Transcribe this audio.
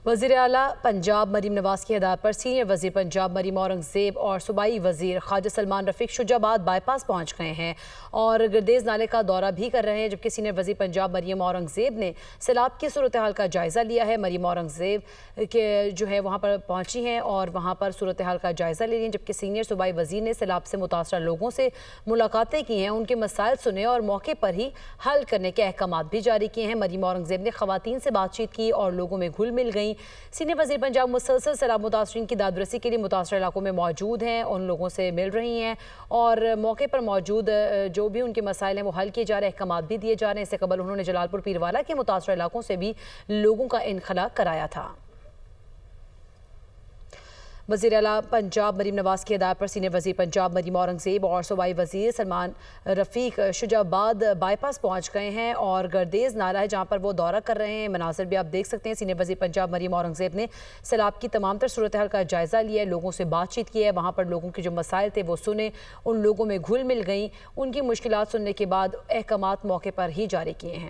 वज़ीर आला पंजाब मरीम नवाज की हिदायत पर सीनियर वज़ीर पंजाब मरीम औरंगज़ेब और सूबाई वज़ीर ख्वाजा सलमान रफ़ीक शुजाबाद बाईपास पहुँच गए हैं और गर्देज नाले का दौरा भी कर रहे हैं, जबकि सीनियर वज़ीर पंजाब मरीम औरंगज़ेब ने सैलाब की सूरत हाल का जायज़ा लिया है। मरीम औरंगज़ेब के जो है वहाँ पर पहुँची हैं और वहाँ पर सूरत हाल का जायज़ा ले रही हैं, जबकि सीनियर सूबाई वज़ीर ने सैलाब से मुतासर लोगों से मुलाकातें की हैं, उनके मसाइल सुने और मौके पर ही हल करने के अहकामात भी जारी किए हैं। मरीम औरंगज़ेब ने ख़वातीन से बातचीत की और लोगों में घुल मिल गई। सीनियर वज़ीर पंजाब मुसलसल सैलाब मुतासरीन की दादरसी के लिए मुतासर इलाकों में मौजूद हैं, उन लोगों से मिल रही हैं और मौके पर मौजूद जो भी उनके मसाइल हैं वो हल किए जा रहे हैं, अहकामात भी दिए जा रहे हैं। इससे कबल उन्होंने जलालपुर पीरवाला के मुतासर इलाकों से भी लोगों का इनखला कराया था। वज़ीर आला पंजाब मरीम नवाज की हिदायत पर सीनियर वज़ीर पंजाब मरीम औरंगज़ेब और सूबाई वज़ीर सलमान रफ़ीक शुजाबाद बाईपास पहुँच गए हैं और गर्देज नाला है जहाँ पर वो दौरा कर रहे हैं। मनाज़िर भी आप देख सकते हैं। सीनियर वज़ीर पंजाब मरीम औरंगज़ेब ने सैलाब की तमाम तर सूरत हाल का जायज़ा लिया है, लोगों से बातचीत की है, वहाँ पर लोगों के जो मसाइल थे वो सुने, उन लोगों में घुल मिल गई, उनकी मुश्किलात सुनने के बाद अहकामात मौके पर ही जारी किए हैं।